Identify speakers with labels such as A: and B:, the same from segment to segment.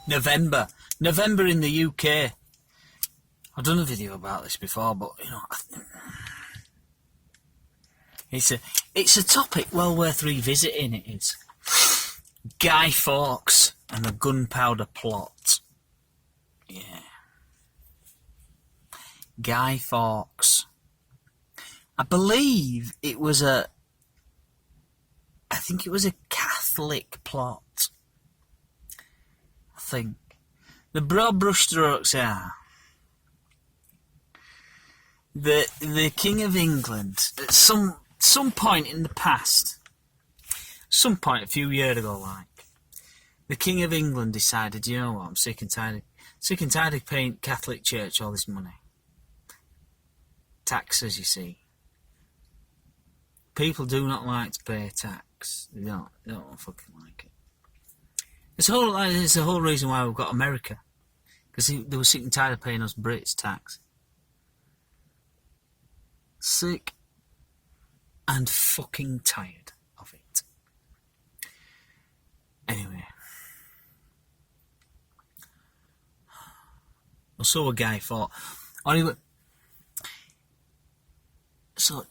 A: November in the UK. I've done a video about this before, but you know, it's a topic well worth revisiting. It is Guy Fawkes and the gunpowder plot. Yeah, Guy Fawkes. I believe it was I think it was a Catholic plot. I think the broad brushstrokes are the King of England at some point in the past, some point a few years ago, like, the King of England decided, you know what, I'm sick and tired of paying Catholic Church all this money. Taxes, you see. People do not like to pay tax. They don't fucking like it. It's the whole reason why we've got America. Because they were sick and tired of paying us Brits tax. Sick and fucking tired of it. Anyway. Well, so a Guy Fawkes. So,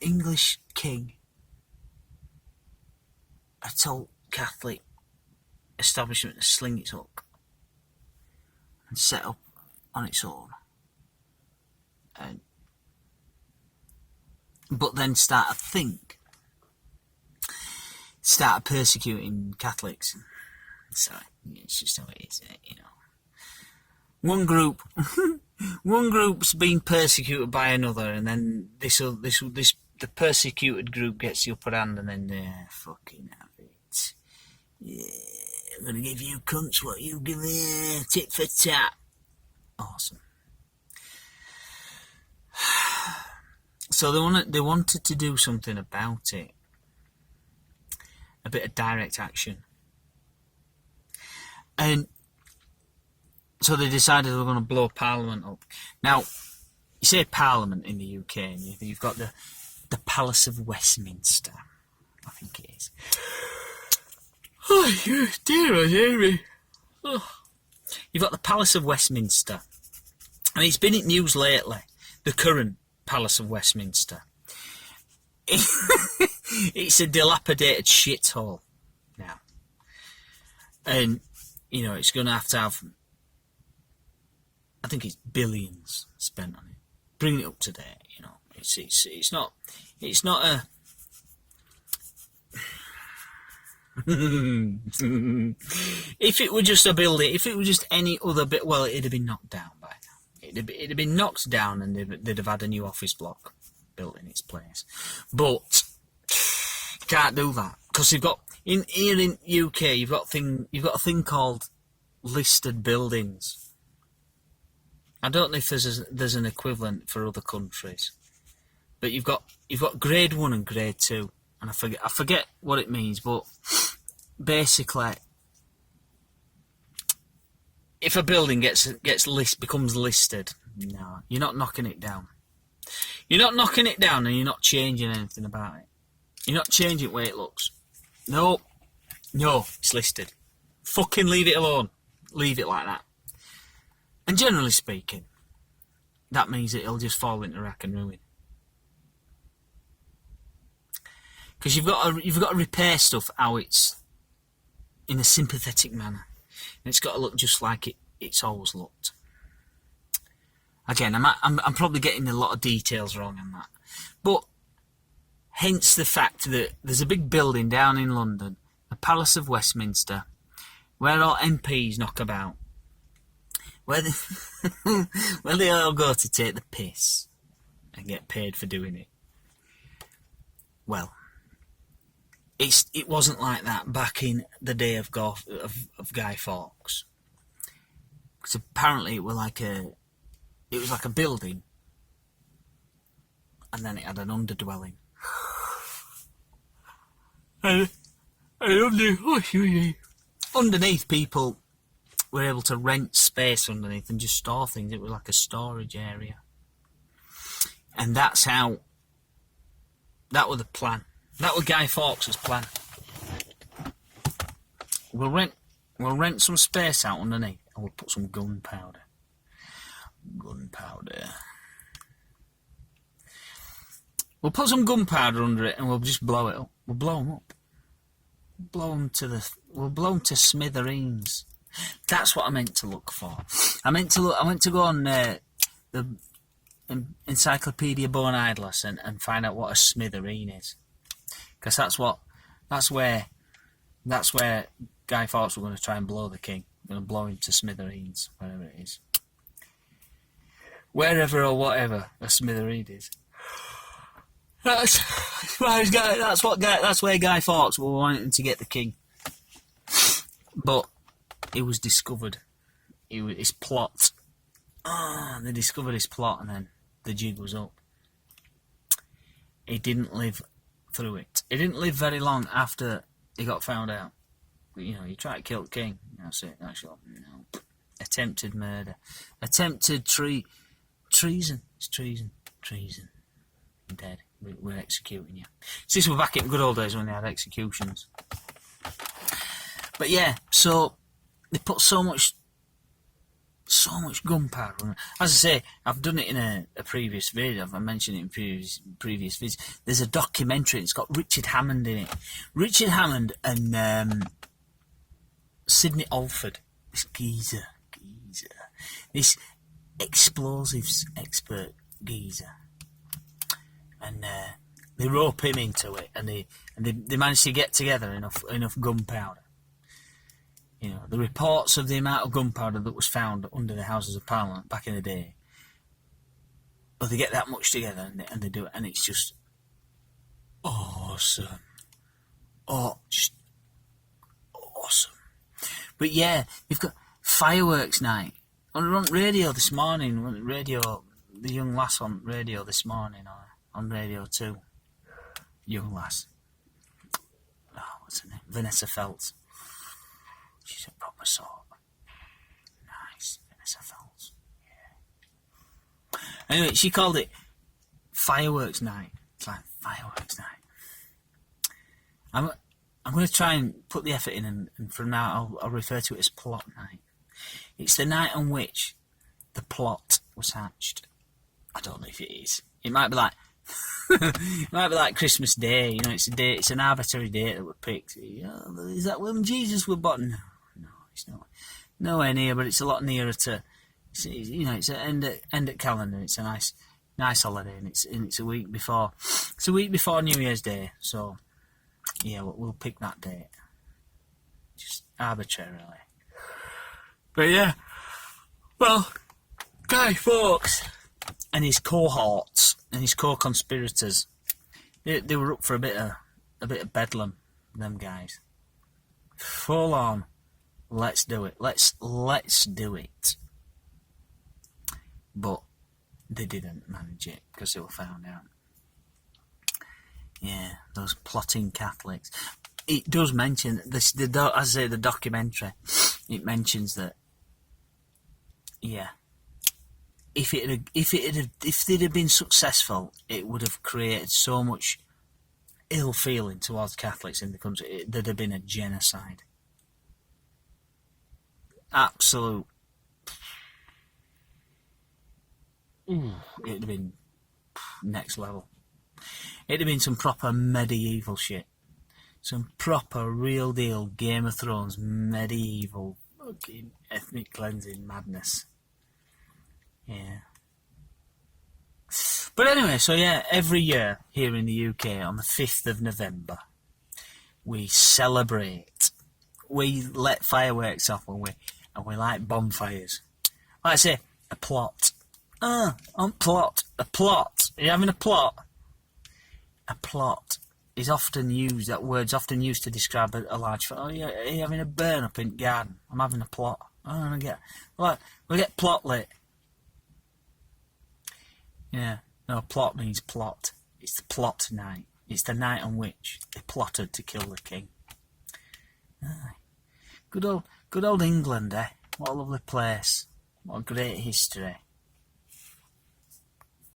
A: English king had told Catholic establishment to sling its hook and set up on its own. But then started persecuting Catholics. So it's just how it is, you know. One group's being persecuted by another, and then the persecuted group gets the upper hand, and then fucking have it. Yeah, I'm gonna give you cunts what you give me, tit for tat. Awesome. So they wanted to do something about it. A bit of direct action. And so they decided they were going to blow Parliament up. Now, you say Parliament in the UK, and you've got the Palace of Westminster. I think it is. Oh, dear me. Oh. You've got the Palace of Westminster. And it's been in news lately. The current Palace of Westminster. It's a dilapidated shithole now. And, you know, it's going to have, I think it's billions spent on it. Bring it up to date, you know. It's not a... If it were just a building, if it were just any other bit, well, it'd have been knocked down by now. It'd have been knocked down, and they'd have had a new office block built in its place. But you can't do that, because you've got here in UK, you've got a thing called listed buildings. I don't know if there's an equivalent for other countries, but you've got grade 1 and grade 2, and I forget what it means, but basically, if a building becomes listed, no, you're not knocking it down. You're not knocking it down, and you're not changing anything about it. You're not changing the way it looks. No, it's listed. Fucking leave it alone. Leave it like that. And generally speaking, that means that it'll just fall into rack and ruin. Because you've got to repair stuff how it's in a sympathetic manner, and it's got to look just like it's always looked. Again, I'm probably getting a lot of details wrong on that, but hence the fact that there's a big building down in London, the Palace of Westminster, where all MPs knock about, where they all go to take the piss and get paid for doing it. Well, it wasn't like that back in the day of Guy Fawkes, because apparently it was like a building, and then it had an underdwelling. And underneath, people were able to rent space underneath and just store things. It was like a storage area. And that was the plan. That was Guy Fawkes' plan. we'll rent some space out underneath, and we'll put some gunpowder. We'll put some gunpowder under it, and we'll just blow it up. We'll blow them up. We'll blow them to smithereens. That's what I meant to look for. I meant to go on the ENCYCLOPEDIA-BONE-IDLUSS and find out what a smithereen is, because that's where Guy Fawkes were going to try and blow the king. We're going to blow him to smithereens, wherever it is, wherever or whatever a smithereen is. That's where Guy Fawkes were wanting to get the king, but it was discovered. His plot. They discovered his plot, and then the jig was up. He didn't live through it. He didn't live very long after he got found out. You know, you try to kill the king. That's it. That's your, attempted murder, attempted treason. It's treason. You're dead. We're executing you. Since we're back in good old days when they had executions. But yeah, so they put so much gunpowder on it. As I say, I've done it in a previous video. I've mentioned it in previous videos. There's a documentary. It's got Richard Hammond in it. Richard Hammond and Sidney Alford. This geezer. This explosives expert geezer. And they rope him into it, and they managed to get together enough gunpowder. You know, the reports of the amount of gunpowder that was found under the Houses of Parliament back in the day. But they get that much together, and they do it, and it's just awesome. Just awesome. But yeah, you've got fireworks night on radio this morning. The young lass on radio this morning, or on Radio 2. Young lass. Oh, what's her name? Vanessa Feltz. She's a proper sort. Nice, Vanessa Feltz. Yeah. Anyway, she called it fireworks night. It's like fireworks night. I'm going to try and put the effort in, and from now I'll refer to it as plot night. It's the night on which the plot was hatched. I don't know if it is. It might be like it might be like Christmas Day. You know, it's a day. It's an arbitrary date that was picked. Is that when Jesus was born? No, it's not. Nowhere near, but it's a lot nearer to. It's an end at calendar. It's a nice holiday, and it's a week before. It's a week before New Year's Day. So yeah, we'll pick that date, just arbitrarily. But yeah, well, Guy Fawkes and his cohorts and his co-conspirators, they were up for a bit of bedlam. Them guys, full on. Let's do it. Let's do it. But they didn't manage it because they were found out. Yeah, those plotting Catholics. It does mention this. As I say, the documentary. It mentions that. Yeah. If they'd have been successful, it would have created so much ill feeling towards Catholics in the country. There'd have been a genocide. Absolute. It'd have been next level. It'd have been some proper medieval shit. Some proper real deal Game of Thrones medieval fucking ethnic cleansing madness. Yeah. But anyway, so yeah, every year here in the UK on the 5th of November, we celebrate. We let fireworks off and we light bonfires. Like I say, a plot. A plot. Are you having a plot? A plot is often used, that word's often used to describe a large fire. Oh yeah, are you having a burn up in the garden? I'm having a plot. Oh, we'll get plot lit. Yeah, no, plot means plot. It's the plot night. It's the night on which they plotted to kill the king. Aye. Good old England, eh? What a lovely place. What a great history.